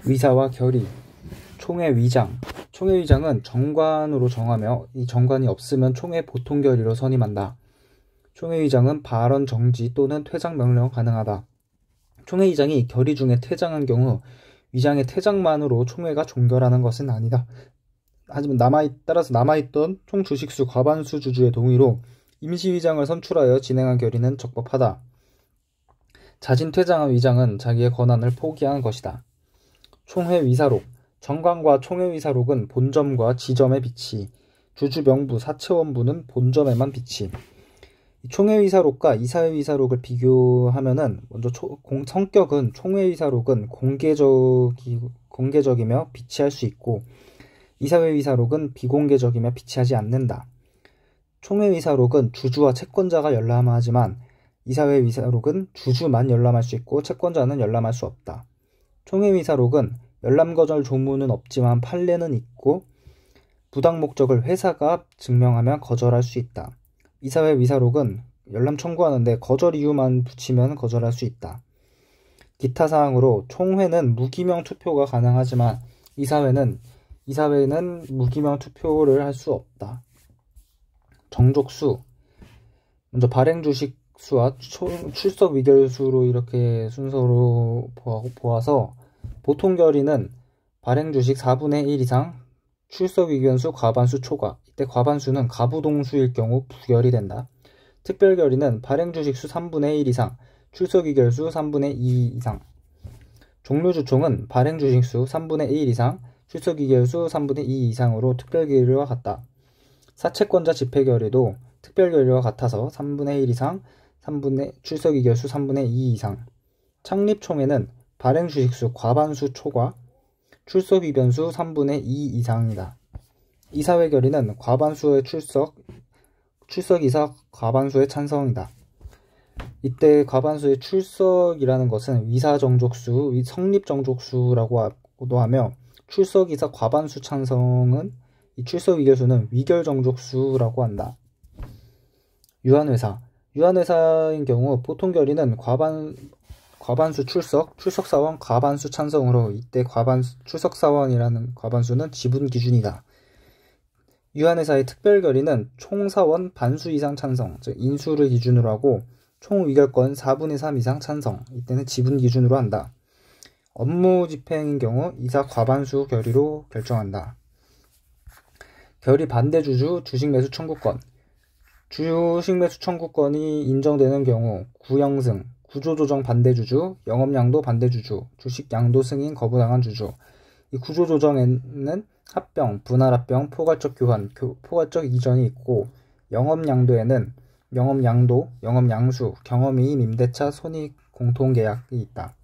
위사와 결의. 총회 위장. 총회 위장은 정관으로 정하며 이 정관이 없으면 총회 보통 결의로 선임한다. 총회 위장은 발언 정지 또는 퇴장 명령 가능하다. 총회 위장이 결의 중에 퇴장한 경우 위장의 퇴장만으로 총회가 종결하는 것은 아니다. 하지만 따라서 남아있던 총 주식수 과반수 주주의 동의로 임시위장을 선출하여 진행한 결의는 적법하다. 자진 퇴장한 위장은 자기의 권한을 포기한 것이다. 총회 위사록. 정관과 총회 위사록은 본점과 지점에 비치, 주주 명부, 사채원부는 본점에만 비치. 총회 위사록과 이사회 위사록을 비교하면은 먼저 성격은 총회 위사록은 공개적이며 비치할 수 있고 이사회 위사록은 비공개적이며 비치하지 않는다. 총회 위사록은 주주와 채권자가 열람하지만 이사회 위사록은 주주만 열람할 수 있고 채권자는 열람할 수 없다. 총회 위사록은 열람 거절 조문은 없지만 판례는 있고 부당 목적을 회사가 증명하면 거절할 수 있다. 이사회 위사록은 열람 청구하는데 거절 이유만 붙이면 거절할 수 있다. 기타 사항으로 총회는 무기명 투표가 가능하지만 이사회는 무기명 투표를 할 수 없다. 정족수. 먼저 발행 주식 수와 출석 위결 수로 이렇게 순서로 보아서 보통 결의는 발행 주식 4분의 1 이상, 출석 위견수 과반수 초과. 이때 과반수는 가부동수일 경우 부결이 된다. 특별 결의는 발행 주식 수 3분의 1 이상, 출석 위결수 3분의 2 이상. 종료주총은 발행 주식 수 3분의 1 이상, 출석 위결수 3분의 2 이상으로 특별 결의와 같다. 사채권자 집회 결의도 특별 결의와 같아서 3분의 1 이상, 출석 위결수 3분의 2 이상. 창립총회는 발행 주식수 과반수 초과, 출석 위변수 3분의 2 이상이다. 이사회 결의는 과반수의 출석 이상 과반수의 찬성이다. 이때 과반수의 출석이라는 것은 위사정족수, 성립정족수라고도 하며 출석 이상 과반수 찬성은 이 출석 위결수는 위결정족수라고 한다. 유한회사인 경우 보통 결의는 과반수 출석사원 과반수 찬성으로 이때 출석사원이라는 과반수는 지분 기준이다. 유한회사의 특별 결의는 총사원 반수 이상 찬성, 즉 인수를 기준으로 하고 총위결권 4분의 3 이상 찬성, 이때는 지분 기준으로 한다. 업무 집행인 경우 이사 과반수 결의로 결정한다. 결의 반대 주주 주식 매수 청구권. 주식 매수 청구권이 인정되는 경우 구영승, 구조조정 반대 주주, 영업양도 반대 주주, 주식 양도 승인 거부당한 주주. 이 구조조정에는 합병, 분할합병, 포괄적 교환, 포괄적 이전이 있고 영업양도에는 영업양수, 경험이임, 임대차, 손익 공통계약이 있다.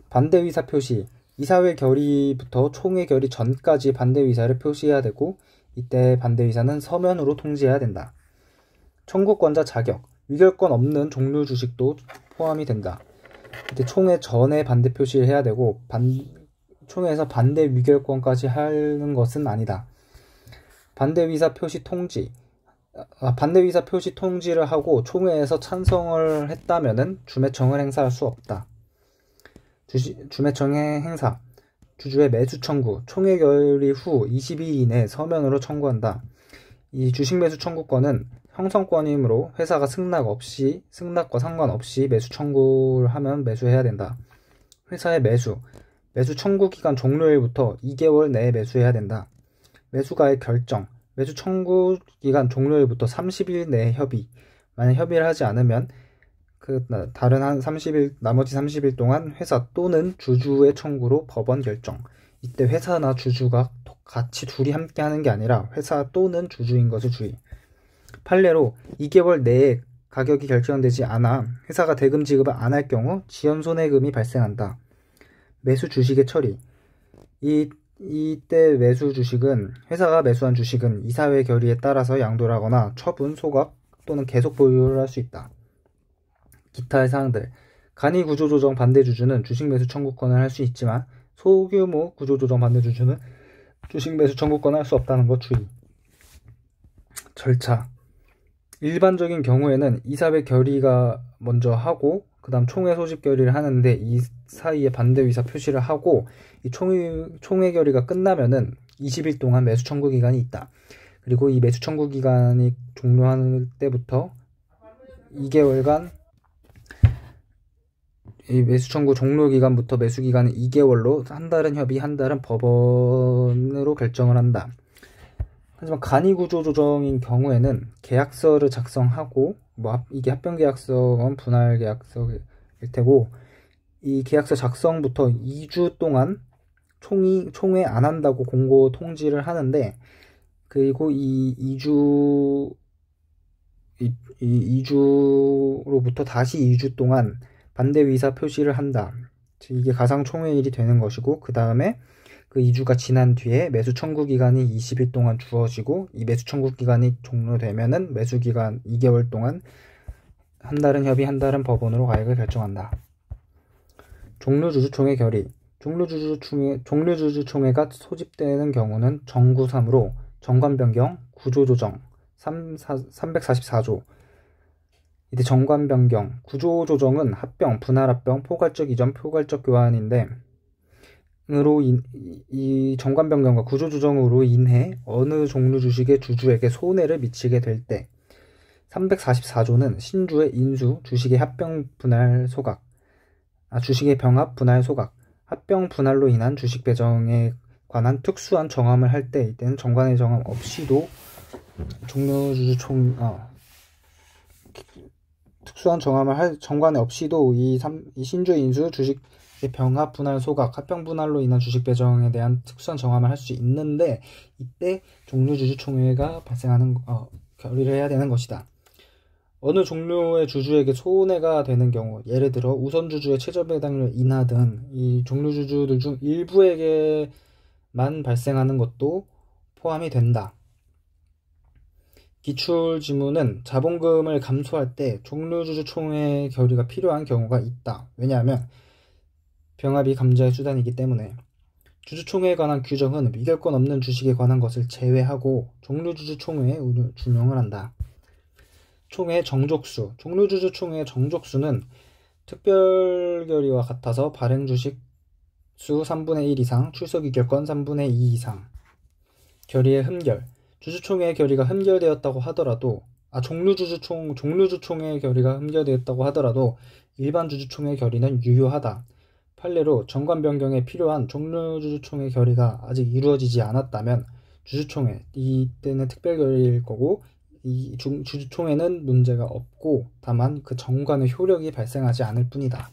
반대 의사 표시. 이사회 결의부터 총회 결의 전까지 반대 의사를 표시해야 되고 이때 반대 의사는 서면으로 통지해야 된다. 청구권자 자격. 위결권 없는 종류 주식도 포함이 된다. 이때 총회 전에 반대 표시를 해야 되고 총회에서 반대 위결권까지 하는 것은 아니다. 반대 의사 표시 통지. 반대 의사 표시 통지를 하고 총회에서 찬성을 했다면은 주매청을 행사할 수 없다. 주매청의 행사. 주주의 매수 청구. 총회 결의 후 20일 이내 서면으로 청구한다. 이 주식 매수 청구권은 형성권이므로 회사가 승낙과 상관없이 매수 청구를 하면 매수해야 된다. 회사의 매수 청구 기간 종료일부터 2개월 내에 매수해야 된다. 매수가의 결정. 매수 청구 기간 종료일부터 30일 내에 협의. 만약 협의를 하지 않으면 나머지 30일 동안 회사 또는 주주의 청구로 법원 결정. 이때 회사나 주주가 같이 둘이 함께 하는 게 아니라 회사 또는 주주인 것을 주의. 판례로 2개월 내에 가격이 결정되지 않아 회사가 대금 지급을 안 할 경우 지연손해금이 발생한다. 매수 주식의 처리. 이때 매수 주식은 회사가 매수한 주식은 이사회 결의에 따라서 양도를 하거나 처분, 소각 또는 계속 보유를 할 수 있다. 기타의 사항들. 간이 구조조정 반대 주주는 주식 매수 청구권을 할 수 있지만 소규모 구조조정 반대 주주는 주식 매수 청구권을 할 수 없다는 것 주의. 절차. 일반적인 경우에는 이사회 결의가 먼저 하고 그 다음 총회 소집 결의를 하는데 이 사이에 반대 의사 표시를 하고 이 총회 결의가 끝나면은 20일 동안 매수 청구 기간이 있다. 그리고 이 매수 청구 기간이 종료할 때부터 2개월간 이 매수 청구 종료 기간부터 매수 기간은 2개월로 한 달은 협의, 한 달은 법원으로 결정을 한다. 하지만 간이구조 조정인 경우에는 계약서를 작성하고 이게 합병계약서건 분할계약서일 테고 이 계약서 작성부터 2주 동안 총회 안 한다고 공고 통지를 하는데 그리고 이 2주로부터 다시 2주 동안 반대 의사 표시를 한다. 이게 가상총회일이 되는 것이고 그 다음에 그 2주가 지난 뒤에 매수 청구 기간이 20일 동안 주어지고 이 매수 청구 기간이 종료되면은 매수 기간 2개월 동안 한 달은 협의, 한 달은 법원으로 가액을 결정한다. 종료주주총회 결의. 종료주주총회가 소집되는 경우는 정구 3으로 정관변경, 구조조정 344조. 이때 정관변경, 구조조정은 합병, 분할합병, 포괄적 이전, 포괄적 교환인데 이 정관변경과 구조조정으로 인해 어느 종류 주식의 주주에게 손해를 미치게 될 때 344조는 신주의 인수, 주식의 합병 분할 소각, 주식의 병합 분할 소각, 합병 분할로 인한 주식 배정에 관한 특수한 정함을 할 때 이때는 정관의 정함 없이도 특수한 정함을 정관에 없이도 이 신주의 인수, 주식의 병합 분할 소각, 합병 분할로 인한 주식 배정에 대한 특수한 정함을 할 수 있는데 이때 종료주주총회가 발생하는 결의를 해야 되는 것이다. 어느 종류의 주주에게 손해가 되는 경우, 예를 들어 우선주주의 최저배당률 인하 등 이 종료주주들 중 일부에게만 발생하는 것도 포함이 된다. 기출지문은 자본금을 감소할 때 종료주주총회 결의가 필요한 경우가 있다. 왜냐하면 병합이 감자의 수단이기 때문에. 주주총회에 관한 규정은 미결권 없는 주식에 관한 것을 제외하고 종료주주총회에 준용을 한다. 총회 정족수. 종료주주총회의 정족수는 특별결의와 같아서 발행주식 수 3분의 1 이상, 출석의결권 3분의 2 이상. 결의의 흠결. 주주총회의 결의가 흠결되었다고 하더라도 종료주주총회의 결의가 흠결되었다고 하더라도 일반 주주총회 결의는 유효하다. 판례로 정관변경에 필요한 종료주주총회 결의가 아직 이루어지지 않았다면 주주총회, 이때는 특별결의일 거고 이 주주총회는 문제가 없고 다만 그 정관의 효력이 발생하지 않을 뿐이다.